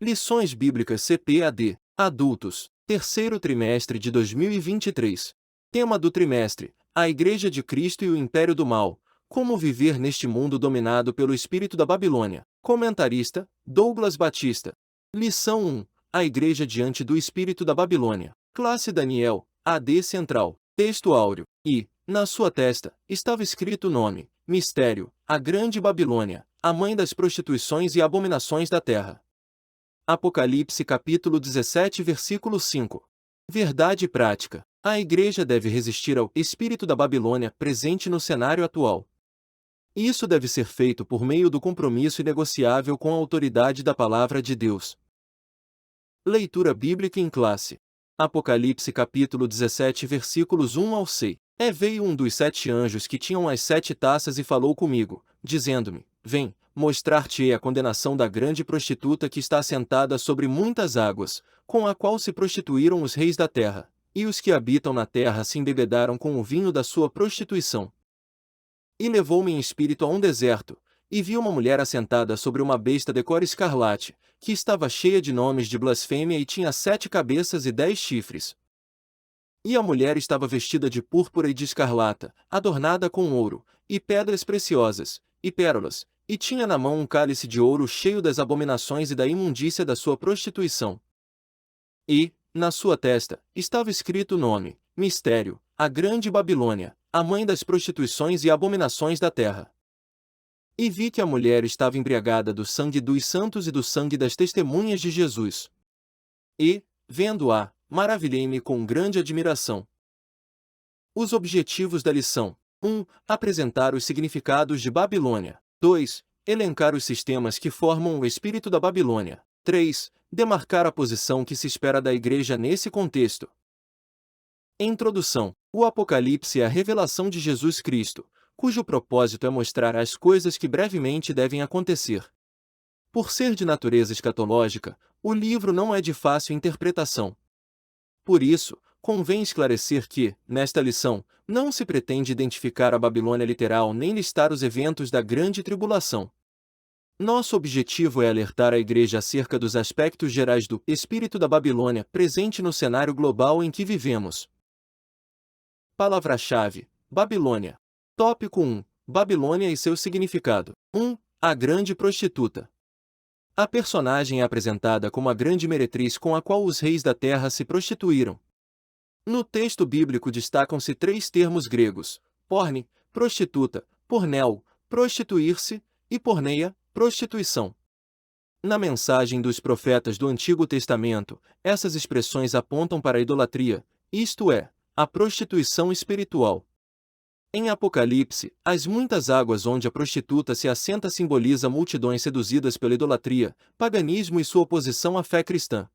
Lições Bíblicas CPAD, Adultos, terceiro trimestre de 2023. Tema do trimestre: a Igreja de Cristo e o Império do Mal. Como viver neste mundo dominado pelo espírito da Babilônia. Comentarista: Douglas Batista. Lição 1: a Igreja diante do espírito da Babilônia. Classe Daniel, AD Central. Texto áureo. E, na sua testa, estava escrito o nome: Mistério, a Grande Babilônia, a mãe das prostituições e abominações da terra. Apocalipse capítulo 17 versículo 5. Verdade prática. A Igreja deve resistir ao espírito da Babilônia presente no cenário atual. Isso deve ser feito por meio do compromisso inegociável com a autoridade da Palavra de Deus. Leitura bíblica em classe. Apocalipse capítulo 17 versículos 1 ao 6. Veio um dos 7 anjos que tinham as 7 taças e falou comigo, dizendo-me: Vem, mostrar-te-ei a condenação da grande prostituta que está assentada sobre muitas águas, com a qual se prostituíram os reis da terra, e os que habitam na terra se embebedaram com o vinho da sua prostituição. E levou-me em espírito a um deserto, e vi uma mulher assentada sobre uma besta de cor escarlate, que estava cheia de nomes de blasfêmia e tinha 7 cabeças e 10 chifres. E a mulher estava vestida de púrpura e de escarlata, adornada com ouro, e pedras preciosas, e pérolas, e tinha na mão um cálice de ouro cheio das abominações e da imundícia da sua prostituição. E, na sua testa, estava escrito o nome: Mistério, a Grande Babilônia, a mãe das prostituições e abominações da terra. E vi que a mulher estava embriagada do sangue dos santos e do sangue das testemunhas de Jesus. E, vendo-a, maravilhei-me com grande admiração. Os objetivos da lição: 1. Apresentar os significados de Babilônia. 2. Elencar os sistemas que formam o espírito da Babilônia. 3. Demarcar a posição que se espera da Igreja nesse contexto. Introdução. O Apocalipse é a revelação de Jesus Cristo, cujo propósito é mostrar as coisas que brevemente devem acontecer. Por ser de natureza escatológica, o livro não é de fácil interpretação. Por isso, convém esclarecer que, nesta lição, não se pretende identificar a Babilônia literal nem listar os eventos da Grande Tribulação. Nosso objetivo é alertar a Igreja acerca dos aspectos gerais do espírito da Babilônia presente no cenário global em que vivemos. Palavra-chave: Babilônia. Tópico 1. Babilônia e seu significado. 1. A grande prostituta. A personagem é apresentada como a grande meretriz com a qual os reis da terra se prostituíram. No texto bíblico destacam-se 3 termos gregos: porne, prostituta; pornel, prostituir-se; e porneia, prostituição. Na mensagem dos profetas do Antigo Testamento, essas expressões apontam para a idolatria, isto é, a prostituição espiritual. Em Apocalipse, as muitas águas onde a prostituta se assenta simboliza multidões seduzidas pela idolatria, paganismo e sua oposição à fé cristã.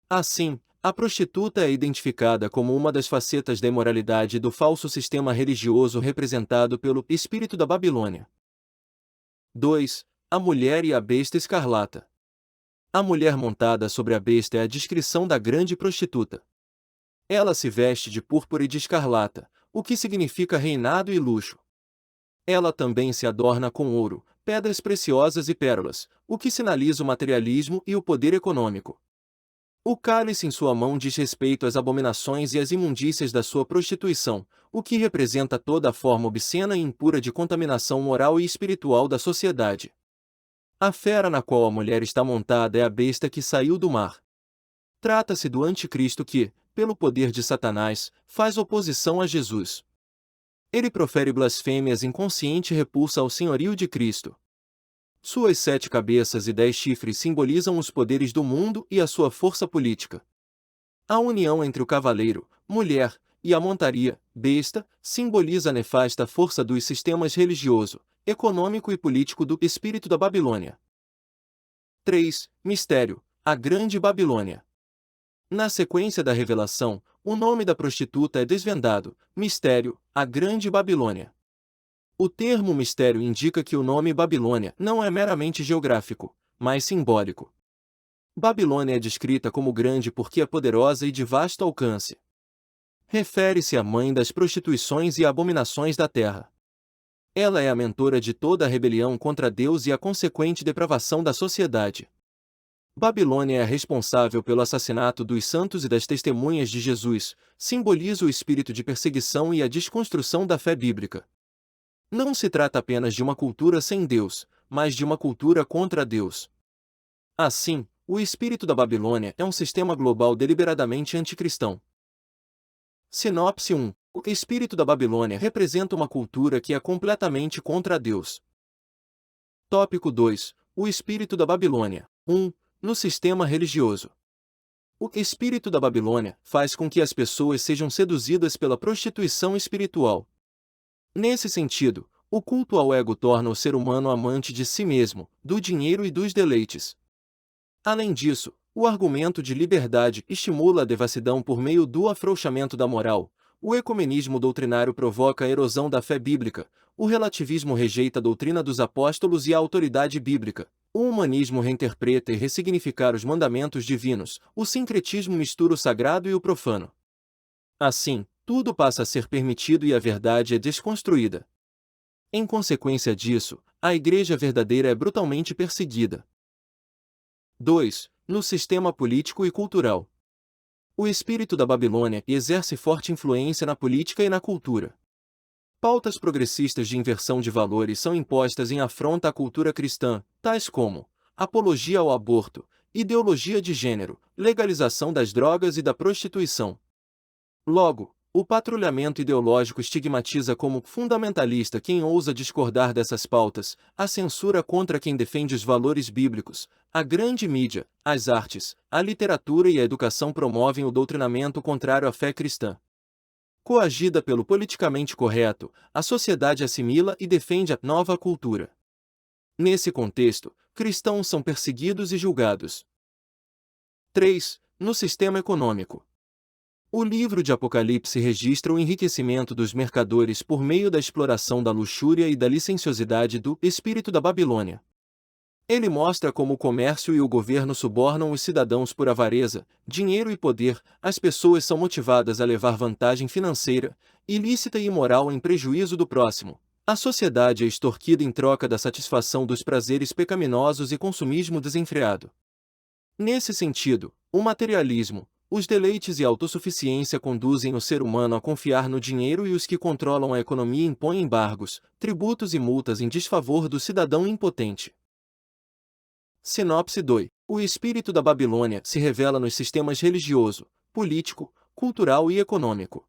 Assim, a prostituta é identificada como uma das facetas da imoralidade e do falso sistema religioso representado pelo espírito da Babilônia. 2. A mulher e a besta escarlata. A mulher montada sobre a besta é a descrição da grande prostituta. Ela se veste de púrpura e de escarlata, o que significa reinado e luxo. Ela também se adorna com ouro, pedras preciosas e pérolas, o que sinaliza o materialismo e o poder econômico. O cálice em sua mão diz respeito às abominações e às imundícias da sua prostituição, o que representa toda a forma obscena e impura de contaminação moral e espiritual da sociedade. A fera na qual a mulher está montada é a besta que saiu do mar. Trata-se do anticristo que, pelo poder de Satanás, faz oposição a Jesus. Ele profere blasfêmias inconsciente e repulsa ao senhorio de Cristo. Suas 7 cabeças e 10 chifres simbolizam os poderes do mundo e a sua força política. A união entre o cavaleiro, mulher, e a montaria, besta, simboliza a nefasta força dos sistemas religioso, econômico e político do espírito da Babilônia. 3. Mistério, a Grande Babilônia. Na sequência da revelação, o nome da prostituta é desvendado: Mistério, a Grande Babilônia. O termo mistério indica que o nome Babilônia não é meramente geográfico, mas simbólico. Babilônia é descrita como grande porque é poderosa e de vasto alcance. Refere-se à mãe das prostituições e abominações da terra. Ela é a mentora de toda a rebelião contra Deus e a consequente depravação da sociedade. Babilônia é responsável pelo assassinato dos santos e das testemunhas de Jesus, simboliza o espírito de perseguição e a desconstrução da fé bíblica. Não se trata apenas de uma cultura sem Deus, mas de uma cultura contra Deus. Assim, o espírito da Babilônia é um sistema global deliberadamente anticristão. Sinopse 1. O espírito da Babilônia representa uma cultura que é completamente contra Deus. Tópico 2. O espírito da Babilônia. 1. No sistema religioso. O espírito da Babilônia faz com que as pessoas sejam seduzidas pela prostituição espiritual. Nesse sentido, o culto ao ego torna o ser humano amante de si mesmo, do dinheiro e dos deleites. Além disso, o argumento de liberdade estimula a devassidão por meio do afrouxamento da moral, o ecumenismo doutrinário provoca a erosão da fé bíblica, o relativismo rejeita a doutrina dos apóstolos e a autoridade bíblica, o humanismo reinterpreta e ressignifica os mandamentos divinos, o sincretismo mistura o sagrado e o profano. Assim, tudo passa a ser permitido e a verdade é desconstruída. Em consequência disso, a igreja verdadeira é brutalmente perseguida. 2. No sistema político e cultural. O espírito da Babilônia exerce forte influência na política e na cultura. Pautas progressistas de inversão de valores são impostas em afronta à cultura cristã, tais como apologia ao aborto, ideologia de gênero, legalização das drogas e da prostituição. Logo, o patrulhamento ideológico estigmatiza como fundamentalista quem ousa discordar dessas pautas, a censura contra quem defende os valores bíblicos, a grande mídia, as artes, a literatura e a educação promovem o doutrinamento contrário à fé cristã. Coagida pelo politicamente correto, a sociedade assimila e defende a nova cultura. Nesse contexto, cristãos são perseguidos e julgados. 3. No sistema econômico. O livro de Apocalipse registra o enriquecimento dos mercadores por meio da exploração da luxúria e da licenciosidade do espírito da Babilônia. Ele mostra como o comércio e o governo subornam os cidadãos por avareza, dinheiro e poder, as pessoas são motivadas a levar vantagem financeira, ilícita e imoral em prejuízo do próximo. A sociedade é extorquida em troca da satisfação dos prazeres pecaminosos e consumismo desenfreado. Nesse sentido, o materialismo, os deleites e a autossuficiência conduzem o ser humano a confiar no dinheiro e os que controlam a economia impõem embargos, tributos e multas em desfavor do cidadão impotente. Sinopse 2. O espírito da Babilônia se revela nos sistemas religioso, político, cultural e econômico.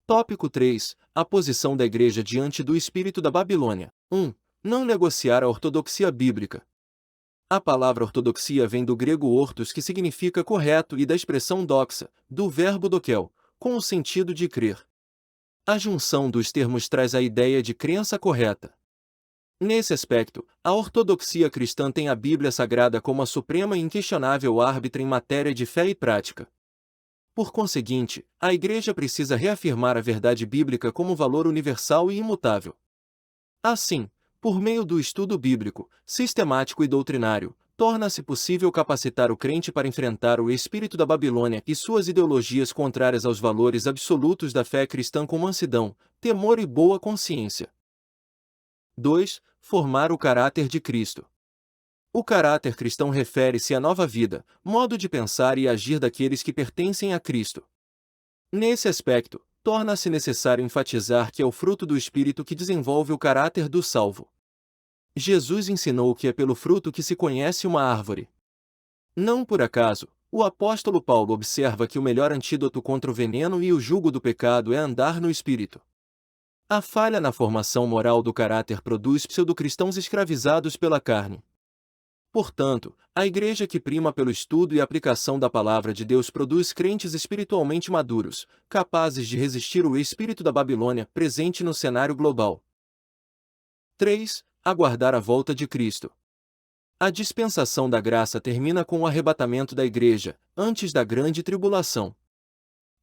Tópico 3. A posição da Igreja diante do espírito da Babilônia. 1. Não negociar a ortodoxia bíblica. A palavra ortodoxia vem do grego ortos, que significa correto, e da expressão doxa, do verbo dokel, com o sentido de crer. A junção dos termos traz a ideia de crença correta. Nesse aspecto, a ortodoxia cristã tem a Bíblia Sagrada como a suprema e inquestionável árbitra em matéria de fé e prática. Por conseguinte, a Igreja precisa reafirmar a verdade bíblica como valor universal e imutável. Assim, por meio do estudo bíblico, sistemático e doutrinário, torna-se possível capacitar o crente para enfrentar o espírito da Babilônia e suas ideologias contrárias aos valores absolutos da fé cristã com mansidão, temor e boa consciência. 2. Formar o caráter de Cristo. O caráter cristão refere-se à nova vida, modo de pensar e agir daqueles que pertencem a Cristo. Nesse aspecto, torna-se necessário enfatizar que é o fruto do Espírito que desenvolve o caráter do salvo. Jesus ensinou que é pelo fruto que se conhece uma árvore. Não por acaso, o apóstolo Paulo observa que o melhor antídoto contra o veneno e o jugo do pecado é andar no Espírito. A falha na formação moral do caráter produz pseudo-cristãos escravizados pela carne. Portanto, a Igreja que prima pelo estudo e aplicação da Palavra de Deus produz crentes espiritualmente maduros, capazes de resistir ao espírito da Babilônia presente no cenário global. 3. Aguardar a volta de Cristo. A dispensação da graça termina com o arrebatamento da Igreja, antes da grande tribulação.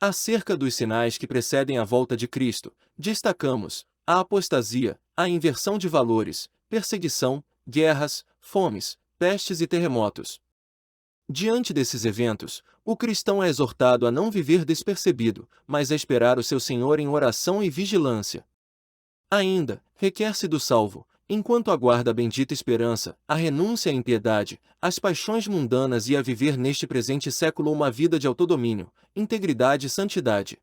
Acerca dos sinais que precedem a volta de Cristo, destacamos a apostasia, a inversão de valores, perseguição, guerras, fomes, pestes e terremotos. Diante desses eventos, o cristão é exortado a não viver despercebido, mas a esperar o seu Senhor em oração e vigilância. Ainda, requer-se do salvo, enquanto aguarda a bendita esperança, a renúncia à impiedade, às paixões mundanas e a viver neste presente século uma vida de autodomínio, integridade e santidade.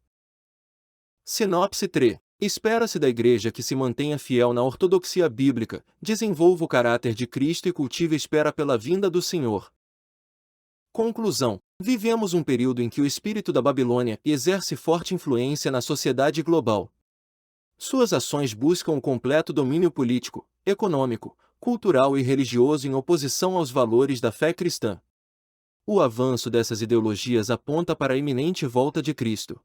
Sinopse 3. Espera-se da Igreja que se mantenha fiel na ortodoxia bíblica, desenvolva o caráter de Cristo e cultive a espera pela vinda do Senhor. Conclusão. Vivemos um período em que o espírito da Babilônia exerce forte influência na sociedade global. Suas ações buscam o completo domínio político, econômico, cultural e religioso em oposição aos valores da fé cristã. O avanço dessas ideologias aponta para a iminente volta de Cristo.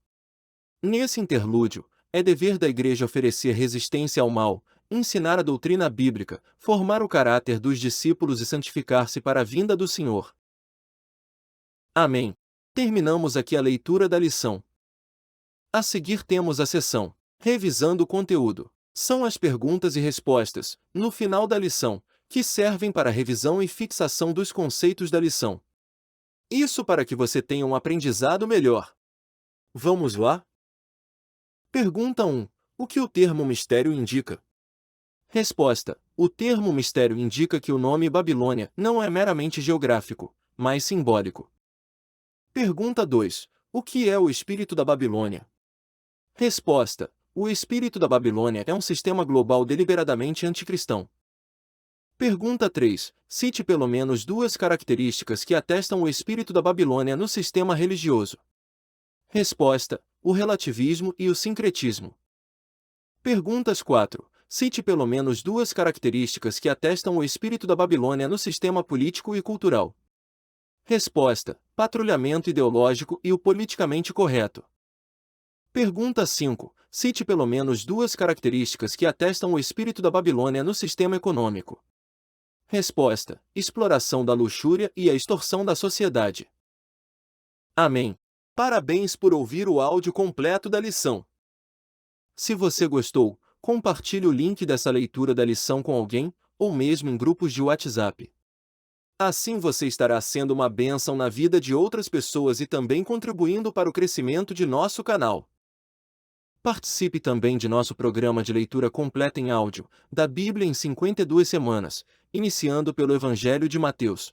Nesse interlúdio, é dever da Igreja oferecer resistência ao mal, ensinar a doutrina bíblica, formar o caráter dos discípulos e santificar-se para a vinda do Senhor. Amém. Terminamos aqui a leitura da lição. A seguir temos a seção Revisando o conteúdo. São as perguntas e respostas, no final da lição, que servem para a revisão e fixação dos conceitos da lição. Isso para que você tenha um aprendizado melhor. Vamos lá? Pergunta 1. O que o termo mistério indica? Resposta. O termo mistério indica que o nome Babilônia não é meramente geográfico, mas simbólico. Pergunta 2. O que é o espírito da Babilônia? Resposta. O espírito da Babilônia é um sistema global deliberadamente anticristão. Pergunta 3. Cite pelo menos duas características que atestam o espírito da Babilônia no sistema religioso. Resposta. O relativismo e o sincretismo. Perguntas 4. Cite pelo menos duas características que atestam o espírito da Babilônia no sistema político e cultural. Resposta. Patrulhamento ideológico e o politicamente correto. Pergunta 5. Cite pelo menos duas características que atestam o espírito da Babilônia no sistema econômico. Resposta. Exploração da luxúria e a extorsão da sociedade. Amém. Parabéns por ouvir o áudio completo da lição. Se você gostou, compartilhe o link dessa leitura da lição com alguém, ou mesmo em grupos de WhatsApp. Assim você estará sendo uma bênção na vida de outras pessoas e também contribuindo para o crescimento de nosso canal. Participe também de nosso programa de leitura completa em áudio, da Bíblia em 52 semanas, iniciando pelo Evangelho de Mateus.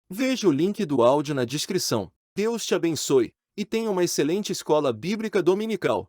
Veja o link do áudio na descrição. Deus te abençoe, e tenha uma excelente escola bíblica dominical.